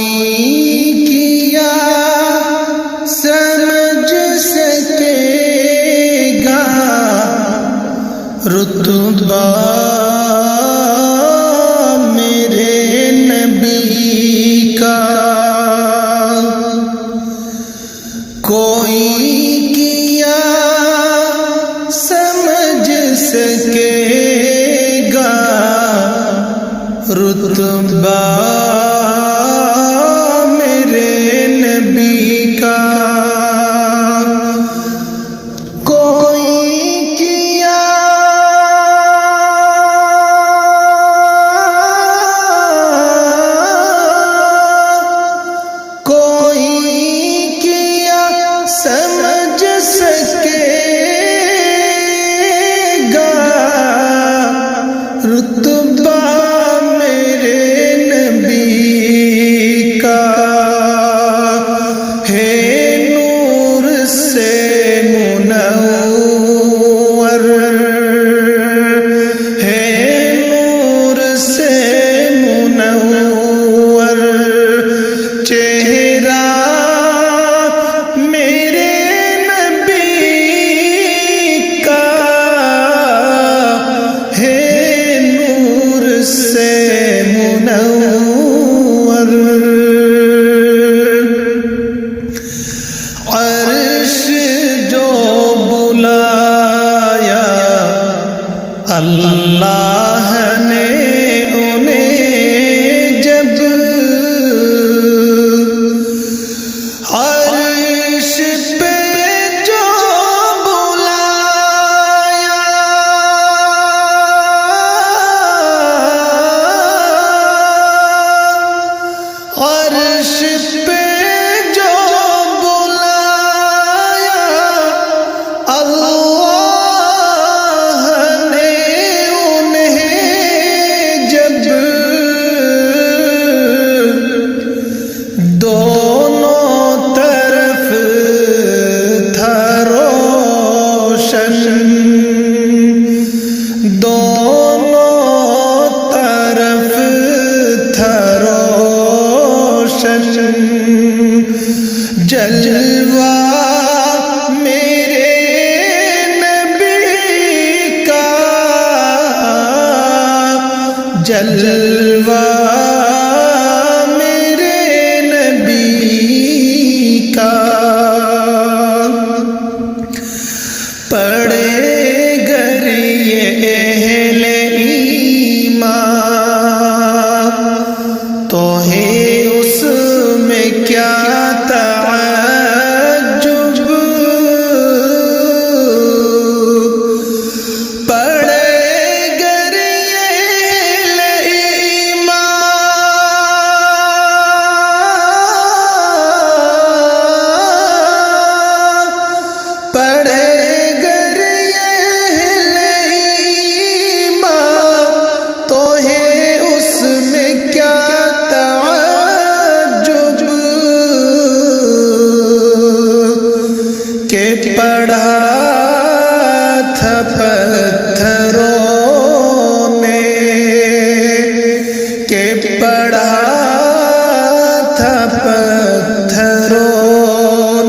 کوئی کیا سمجھ سکے گا رتبہ میرے نبی کا، کوئی کیا سمجھ سکے گا رتبہ میرے نبی کا، کوئی کیا سمجھ سکے گا رتبہ میرے نبی کا، ہے نور سے منور، ہے نور سے منور چہرہ عرش جو بلایا اللہ نے انہیں جب، عرش پہ جو بلایا عرش پہ دونوں طرف تھا روشن، دونوں طرف تھا روشن جلوہ میرے نبی کا، جلوہ پڑے گر یہ اہل ایمان تو ہے اس میں کیا تعجب، پڑے گر یہ اہل ایمان، پڑے کہ پڑھا تھا پتھروں نے، کہ پڑھا تھا پتھروں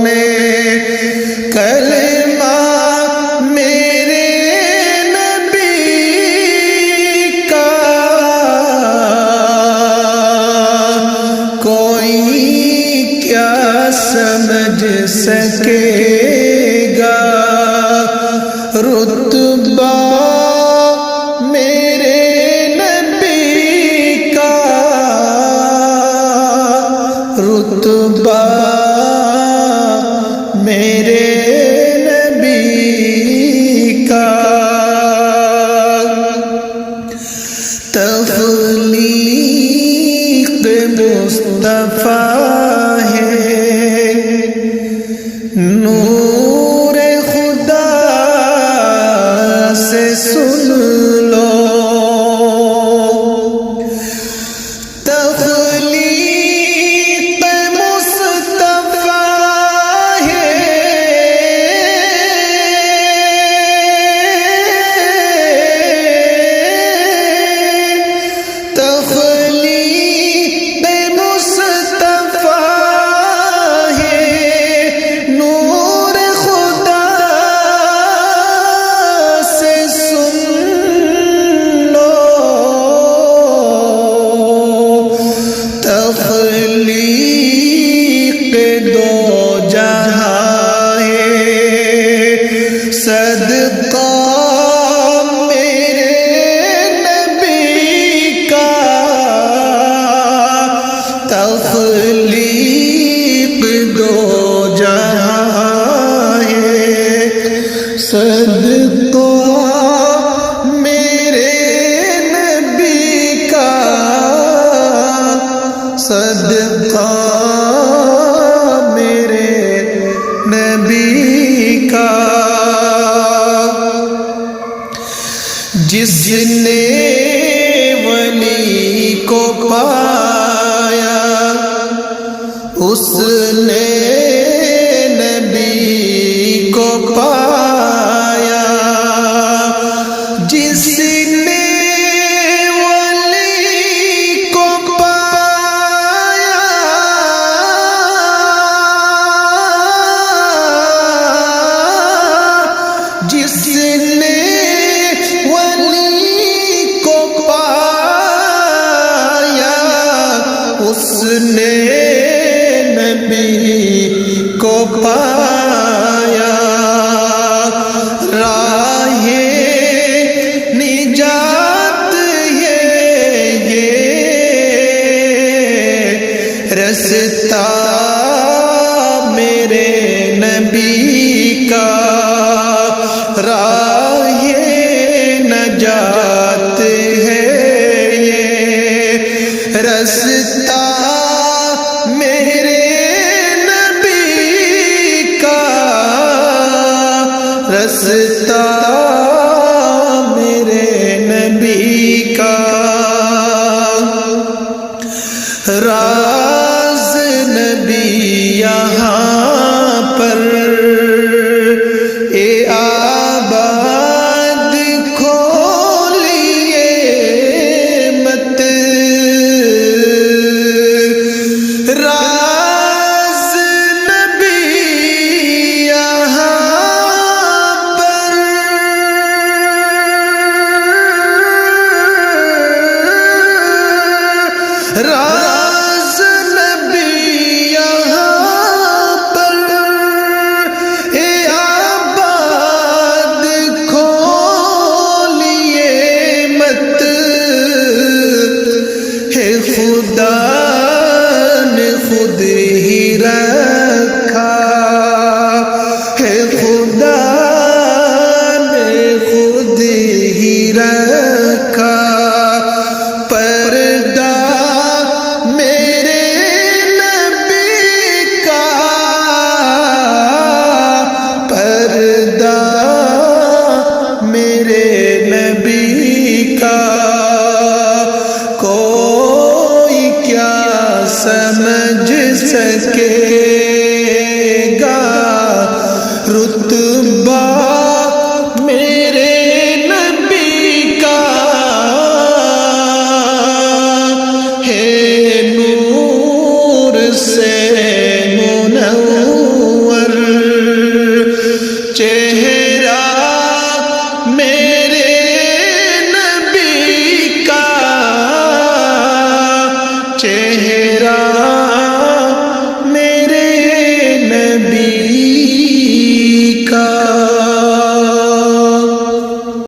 نے کلمہ میرے نبی کا، کوئی کیا سمجھ سکے گا رتبہ میرے نبی کا، رتبہ میرے نبی کا، تخلیق مصطفیٰ ہے نور خدا سے سن لو، تخلیق مصطفیٰ ہے تخلیق مصطفیٰ نے ولی کو پایا اس نے نبی کو پایا، جس نے ولی کو پایا جس نے ولی کو پایا اس نے نبی کو پایا، راہ نجات ہے یہ رستہ میرے نبی کا، راہ نجات ہے یہ رستہ میرے نبی کا، رستہ میرے نبی کا، راز نبی یہاں پر اے آباد کھولیے مت، راز نبی یہاں پر راز نبی یہاں پر اے آباد کھولیے مت، ہے خدا نے خود ہی رکھا، ہے خدا نے خود ہی رکھا، پردہ میرے نبی کا، پردہ میرے نبی کا، کوئی کیا سمجھ سکے گا رتبہ میرے نبی کا، ہے نور سے منور چہرہ میرے نبی کا، چہرہ میرے نبی کا۔